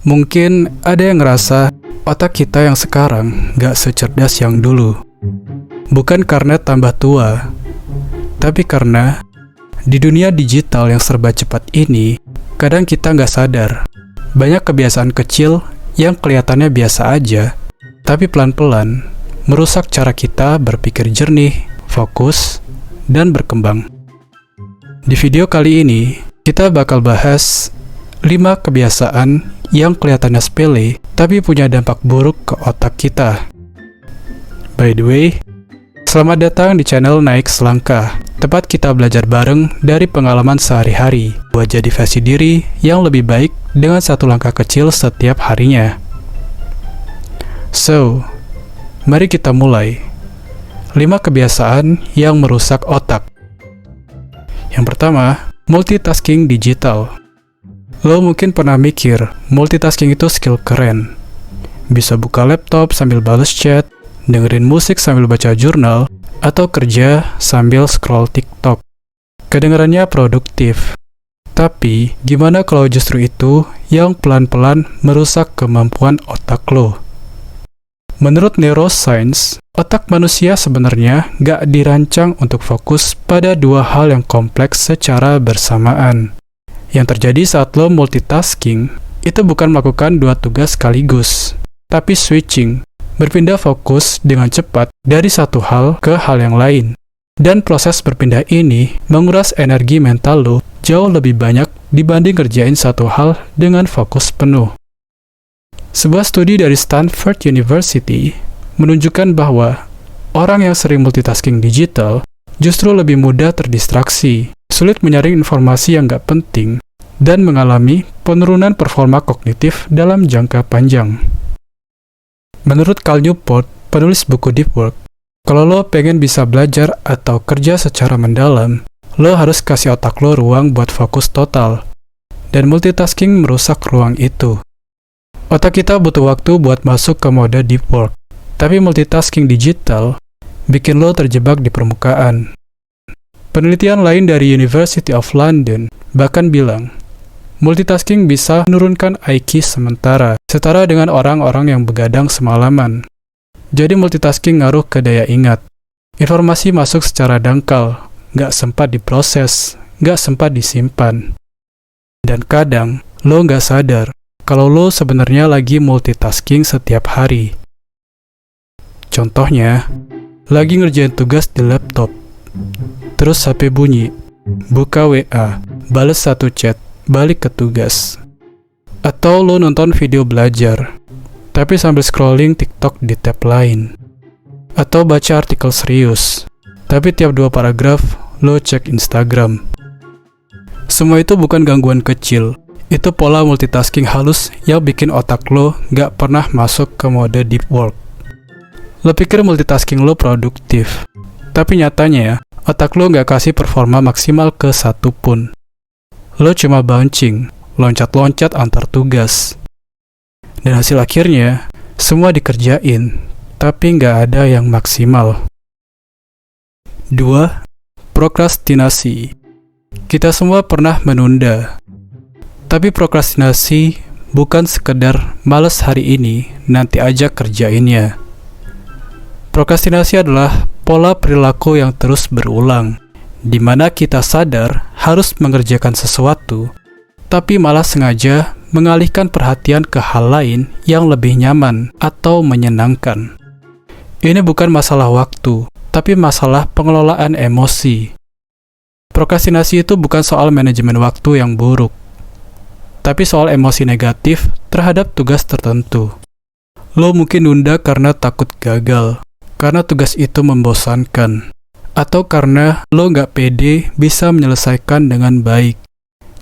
Mungkin ada yang ngerasa otak kita yang sekarang gak secerdas yang dulu. Bukan karena tambah tua, tapi karena di dunia digital yang serba cepat ini, kadang kita gak sadar banyak kebiasaan kecil yang kelihatannya biasa aja, tapi pelan-pelan merusak cara kita berpikir jernih, fokus, dan berkembang. Di video kali ini, kita bakal bahas 5 kebiasaan yang kelihatannya sepele, tapi punya dampak buruk ke otak kita. By the way, selamat datang di channel Naik Selangkah, tempat kita belajar bareng dari pengalaman sehari-hari, buat jadi versi diri yang lebih baik dengan satu langkah kecil setiap harinya. So, mari kita mulai. 5 kebiasaan yang merusak otak. Yang pertama, multitasking digital. Lo mungkin pernah mikir, multitasking itu skill keren. Bisa buka laptop sambil balas chat, dengerin musik sambil baca jurnal, atau kerja sambil scroll TikTok. Kedengarannya produktif. Tapi, gimana kalau justru itu yang pelan-pelan merusak kemampuan otak lo? Menurut neuroscience, otak manusia sebenarnya gak dirancang untuk fokus pada 2 hal yang kompleks secara bersamaan. Yang terjadi saat lo multitasking, itu bukan melakukan 2 tugas sekaligus, tapi switching, berpindah fokus dengan cepat dari satu hal ke hal yang lain. Dan proses berpindah ini menguras energi mental lo jauh lebih banyak dibanding kerjain satu hal dengan fokus penuh. Sebuah studi dari Stanford University menunjukkan bahwa orang yang sering multitasking digital justru lebih mudah terdistraksi, sulit menyaring informasi yang gak penting, dan mengalami penurunan performa kognitif dalam jangka panjang. Menurut Cal Newport, penulis buku Deep Work, kalau lo pengen bisa belajar atau kerja secara mendalam, lo harus kasih otak lo ruang buat fokus total, dan multitasking merusak ruang itu. Otak kita butuh waktu buat masuk ke mode deep work, tapi multitasking digital bikin lo terjebak di permukaan. Penelitian lain dari University of London bahkan bilang, multitasking bisa menurunkan IQ sementara, setara dengan orang-orang yang begadang semalaman. Jadi multitasking ngaruh ke daya ingat. Informasi masuk secara dangkal, nggak sempat diproses, nggak sempat disimpan. Dan kadang, lo nggak sadar kalau lo sebenarnya lagi multitasking setiap hari. Contohnya, lagi ngerjain tugas di laptop, terus HP bunyi, buka WA, bales satu chat, balik ke tugas. Atau lo nonton video belajar, tapi sambil scrolling TikTok di tab lain. Atau baca artikel serius, tapi tiap 2 paragraf lo cek Instagram. Semua itu bukan gangguan kecil, itu pola multitasking halus yang bikin otak lo gak pernah masuk ke mode deep work. Lo pikir multitasking lo produktif, tapi nyatanya otak lo gak kasih performa maksimal ke satu pun. Lo cuma bouncing, loncat-loncat antar tugas. Dan hasil akhirnya, semua dikerjain, tapi gak ada yang maksimal. 2. Prokrastinasi. Kita semua pernah menunda. Tapi prokrastinasi bukan sekedar malas hari ini, nanti aja kerjainnya. Prokrastinasi adalah pola perilaku yang terus berulang, di mana kita sadar harus mengerjakan sesuatu, tapi malah sengaja mengalihkan perhatian ke hal lain yang lebih nyaman atau menyenangkan. Ini bukan masalah waktu, tapi masalah pengelolaan emosi. Prokrastinasi itu bukan soal manajemen waktu yang buruk, tapi soal emosi negatif terhadap tugas tertentu. Lo mungkin nunda karena takut gagal, karena tugas itu membosankan, atau karena lo nggak pede bisa menyelesaikan dengan baik.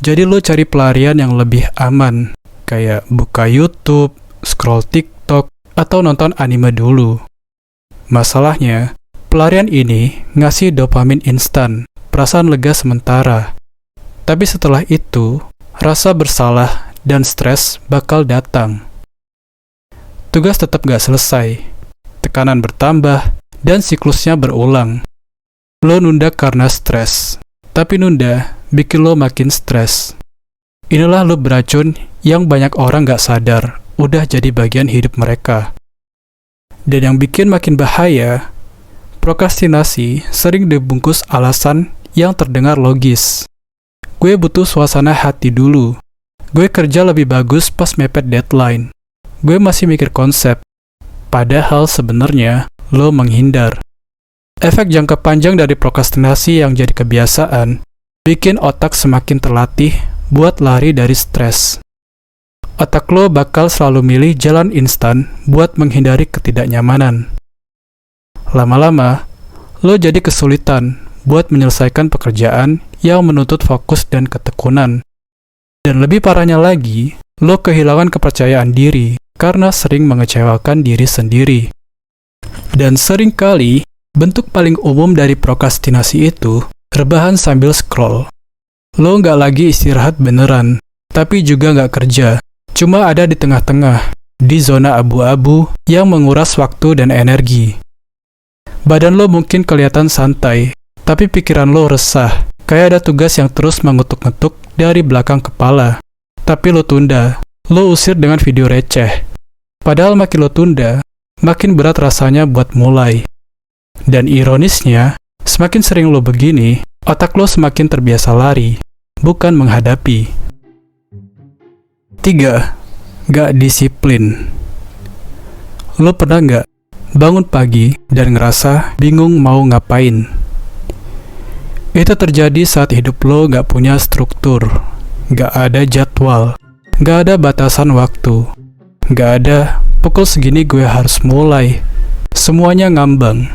Jadi lo cari pelarian yang lebih aman, kayak buka YouTube, scroll TikTok, atau nonton anime dulu. Masalahnya, pelarian ini ngasih dopamin instan, perasaan lega sementara. Tapi setelah itu, rasa bersalah dan stres bakal datang. Tugas tetap gak selesai, tekanan bertambah, dan siklusnya berulang. Lo nunda karena stres, tapi nunda bikin lo makin stres. Inilah loop beracun yang banyak orang gak sadar udah jadi bagian hidup mereka. Dan yang bikin makin bahaya, prokrastinasi sering dibungkus alasan yang terdengar logis. Gue butuh suasana hati dulu. Gue kerja lebih bagus pas mepet deadline. Gue masih mikir konsep. Padahal sebenarnya lo menghindar. Efek jangka panjang dari prokrastinasi yang jadi kebiasaan bikin otak semakin terlatih buat lari dari stres. Otak lo bakal selalu milih jalan instan buat menghindari ketidaknyamanan. Lama-lama, lo jadi kesulitan buat menyelesaikan pekerjaan yang menuntut fokus dan ketekunan. Dan lebih parahnya lagi, lo kehilangan kepercayaan diri karena sering mengecewakan diri sendiri. Dan seringkali, bentuk paling umum dari prokrastinasi itu rebahan sambil scroll. Lo nggak lagi istirahat beneran, tapi juga nggak kerja. Cuma ada di tengah-tengah, di zona abu-abu yang menguras waktu dan energi. Badan lo mungkin kelihatan santai, tapi pikiran lo resah, kayak ada tugas yang terus mengetuk-ngetuk dari belakang kepala. Tapi lo tunda, lo usir dengan video receh. Padahal makin lo tunda, makin berat rasanya buat mulai. Dan ironisnya, semakin sering lo begini, otak lo semakin terbiasa lari, bukan menghadapi. 3. Gak disiplin. Lo pernah gak bangun pagi dan ngerasa bingung mau ngapain? Itu terjadi saat hidup lo gak punya struktur, gak ada jadwal, gak ada batasan waktu, gak ada pukul segini gue harus mulai. Semuanya ngambang.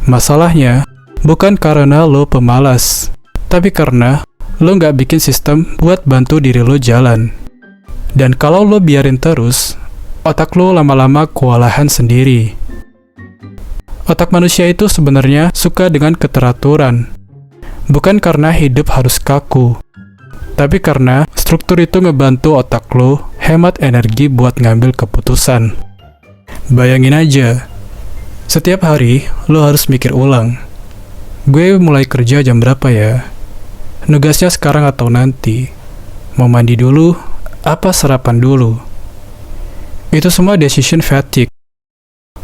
Masalahnya bukan karena lo pemalas, tapi karena lo gak bikin sistem buat bantu diri lo jalan. Dan kalau lo biarin terus, otak lo lama-lama kewalahan sendiri. Otak manusia itu sebenarnya suka dengan keteraturan. Bukan karena hidup harus kaku, tapi karena struktur itu ngebantu otak lo hemat energi buat ngambil keputusan. Bayangin aja, setiap hari lo harus mikir ulang. Gue mulai kerja jam berapa ya? Nugasnya sekarang atau nanti? Mau mandi dulu? Apa sarapan dulu? Itu semua decision fatigue.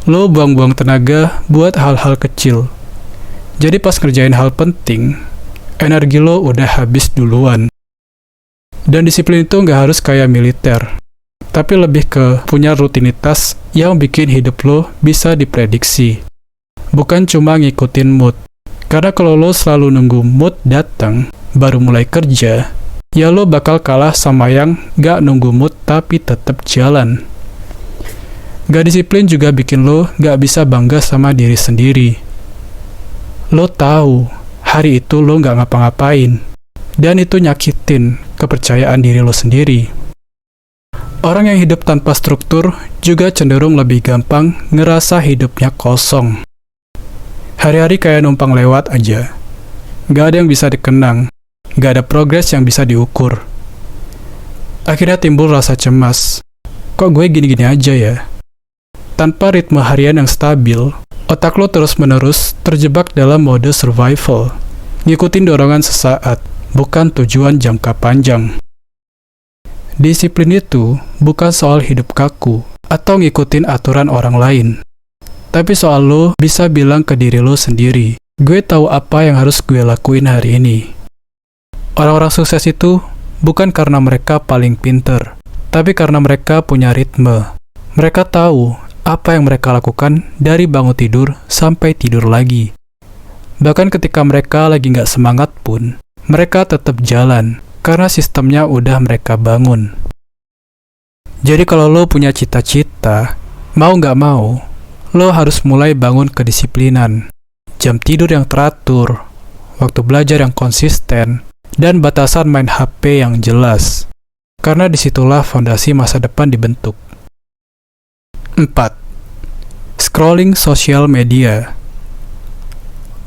Lo buang-buang tenaga buat hal-hal kecil. Jadi pas ngerjain hal penting, energi lo udah habis duluan. Dan disiplin itu nggak harus kayak militer, tapi lebih ke punya rutinitas yang bikin hidup lo bisa diprediksi. Bukan cuma ngikutin mood. Karena kalau lo selalu nunggu mood datang, baru mulai kerja, ya lo bakal kalah sama yang gak nunggu mood tapi tetap jalan. Gak disiplin juga bikin lo gak bisa bangga sama diri sendiri. Lo tahu hari itu lo gak ngapa-ngapain, dan itu nyakitin kepercayaan diri lo sendiri. Orang yang hidup tanpa struktur juga cenderung lebih gampang ngerasa hidupnya kosong. Hari-hari kayak numpang lewat aja. Gak ada yang bisa dikenang. Gak ada progres yang bisa diukur. Akhirnya timbul rasa cemas. Kok gue gini-gini aja ya? Tanpa ritme harian yang stabil, otak lo terus-menerus terjebak dalam mode survival. Ngikutin dorongan sesaat, bukan tujuan jangka panjang. Disiplin itu bukan soal hidup kaku atau ngikutin aturan orang lain. Tapi soal lo bisa bilang ke diri lo sendiri, gue tahu apa yang harus gue lakuin hari ini. Orang-orang sukses itu bukan karena mereka paling pinter, tapi karena mereka punya ritme. Mereka tahu apa yang mereka lakukan dari bangun tidur sampai tidur lagi. Bahkan ketika mereka lagi nggak semangat pun, mereka tetap jalan, karena sistemnya udah mereka bangun. Jadi kalau lo punya cita-cita, mau nggak mau, lo harus mulai bangun kedisiplinan. Jam tidur yang teratur, waktu belajar yang konsisten, dan batasan main HP yang jelas, karena disitulah fondasi masa depan dibentuk. 4. Scrolling sosial media.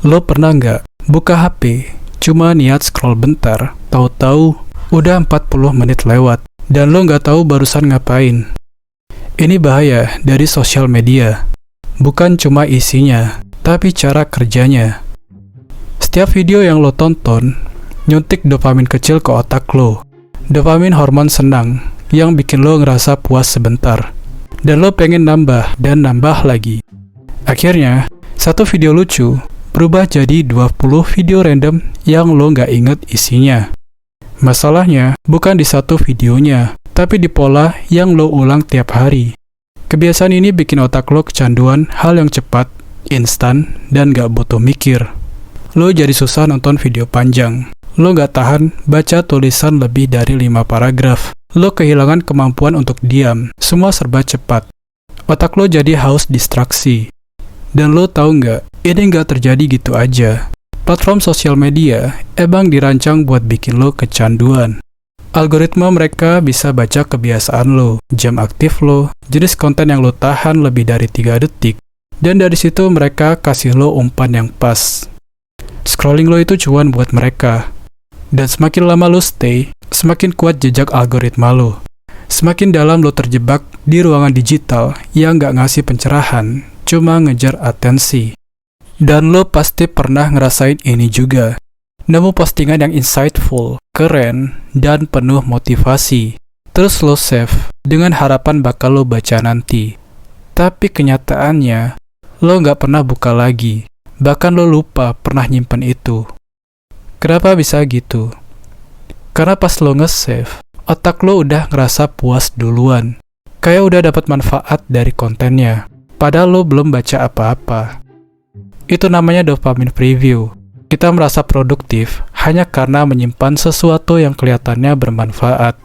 Lo pernah nggak buka HP, cuma niat scroll bentar, tahu-tahu udah 40 menit lewat, dan lo nggak tahu barusan ngapain? Ini bahaya dari sosial media, bukan cuma isinya, tapi cara kerjanya. Setiap video yang lo tonton nyuntik dopamin kecil ke otak lo, Dopamin hormon senang yang bikin lo ngerasa puas sebentar. Dan lo pengen nambah dan nambah lagi. Akhirnya, satu video lucu berubah jadi 20 video random yang lo nggak inget isinya. Masalahnya bukan di satu videonya, tapi di pola yang lo ulang tiap hari. Kebiasaan ini bikin otak lo kecanduan hal yang cepat, instan, dan gak butuh mikir. Lo jadi susah nonton video panjang. Lo gak tahan baca tulisan lebih dari 5 paragraf. Lo kehilangan kemampuan untuk diam. Semua serba cepat. Otak lo jadi haus distraksi. Dan lo tahu nggak, ini nggak terjadi gitu aja. Platform sosial media emang dirancang buat bikin lo kecanduan. Algoritma mereka bisa baca kebiasaan lo, jam aktif lo, jenis konten yang lo tahan lebih dari 3 detik, dan dari situ mereka kasih lo umpan yang pas. Scrolling lo itu cuan buat mereka. Dan semakin lama lo stay, semakin kuat jejak algoritma lo. Semakin dalam lo terjebak di ruangan digital yang nggak ngasih pencerahan, cuma ngejar atensi. Dan lo pasti pernah ngerasain ini juga. Nemu postingan yang insightful, keren, dan penuh motivasi. Terus lo save dengan harapan bakal lo baca nanti. Tapi kenyataannya, lo nggak pernah buka lagi. Bahkan lo lupa pernah nyimpen itu. Kenapa bisa gitu? Karena pas lo nge-save, otak lo udah ngerasa puas duluan. Kayak udah dapat manfaat dari kontennya. Padahal lo belum baca apa-apa. Itu namanya dopamine preview. Kita merasa produktif hanya karena menyimpan sesuatu yang kelihatannya bermanfaat.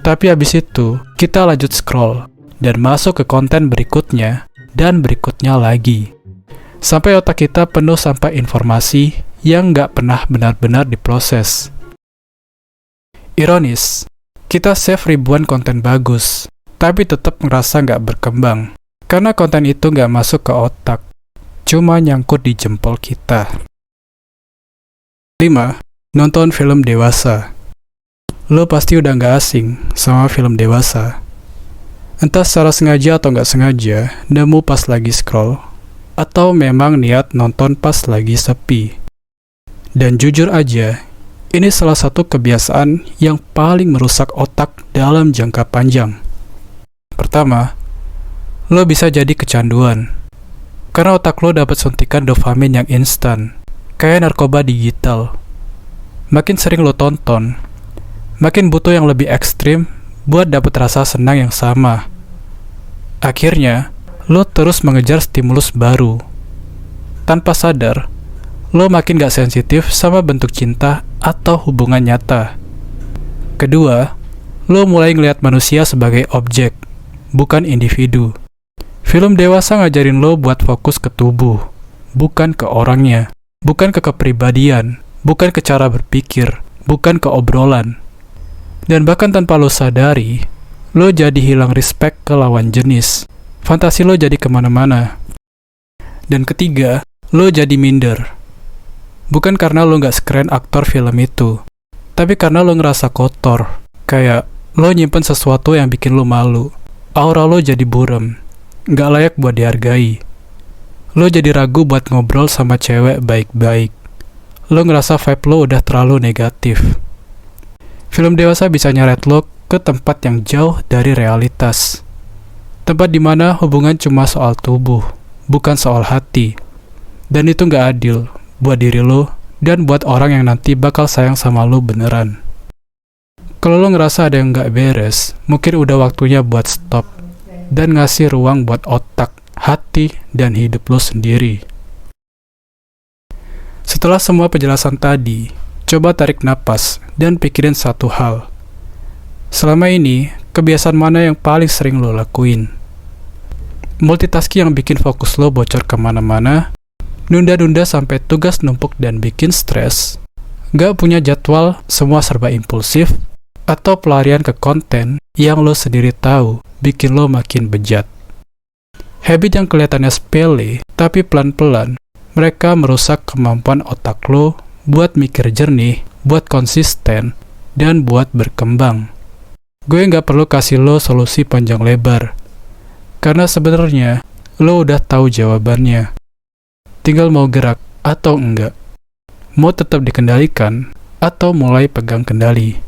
Tapi habis itu, kita lanjut scroll dan masuk ke konten berikutnya dan berikutnya lagi. Sampai otak kita penuh sampah informasi yang nggak pernah benar-benar diproses. Ironis, kita save ribuan konten bagus, tapi tetap ngerasa nggak berkembang. Karena konten itu nggak masuk ke otak, cuma nyangkut di jempol kita. 5. Nonton film dewasa. Lo pasti udah nggak asing sama film dewasa. Entah secara sengaja atau nggak sengaja, nemu pas lagi scroll, atau memang niat nonton pas lagi sepi. Dan jujur aja, ini salah satu kebiasaan yang paling merusak otak dalam jangka panjang. Pertama, lo bisa jadi kecanduan. Karena otak lo dapat suntikan dopamin yang instan, kayak narkoba digital. Makin sering lo tonton, makin butuh yang lebih ekstrim buat dapat rasa senang yang sama. Akhirnya, lo terus mengejar stimulus baru. Tanpa sadar, lo makin gak sensitif sama bentuk cinta atau hubungan nyata. Kedua, lo mulai ngelihat manusia sebagai objek, bukan individu. Film dewasa ngajarin lo buat fokus ke tubuh, bukan ke orangnya, bukan ke kepribadian, bukan ke cara berpikir, bukan ke obrolan. Dan bahkan tanpa lo sadari, lo jadi hilang respect ke lawan jenis. Fantasi lo jadi kemana-mana. Dan ketiga, lo jadi minder. Bukan karena lo gak sekeren aktor film itu, tapi karena lo ngerasa kotor. Kayak lo nyimpen sesuatu yang bikin lo malu. Aura lo jadi buram, gak layak buat dihargai. Lo jadi ragu buat ngobrol sama cewek baik-baik. Lo ngerasa vibe lo udah terlalu negatif. Film dewasa bisa nyeret lo ke tempat yang jauh dari realitas. Tempat dimana hubungan cuma soal tubuh, bukan soal hati. Dan itu gak adil buat diri lo dan buat orang yang nanti bakal sayang sama lo beneran. Kalau lo ngerasa ada yang gak beres, mungkin udah waktunya buat stop dan ngasih ruang buat otak, hati, dan hidup lo sendiri. Setelah semua penjelasan tadi, coba tarik napas dan pikirin satu hal. Selama ini, kebiasaan mana yang paling sering lo lakuin? Multitasking yang bikin fokus lo bocor kemana-mana, nunda-nunda sampai tugas numpuk dan bikin stres, gak punya jadwal, semua serba impulsif, atau pelarian ke konten yang lo sendiri tahu bikin lo makin bejat. Habit yang kelihatannya sepele, tapi pelan-pelan, mereka merusak kemampuan otak lo buat mikir jernih, buat konsisten, dan buat berkembang. Gue nggak perlu kasih lo solusi panjang lebar, karena sebenarnya lo udah tahu jawabannya. Tinggal mau gerak atau enggak, mau tetap dikendalikan atau mulai pegang kendali.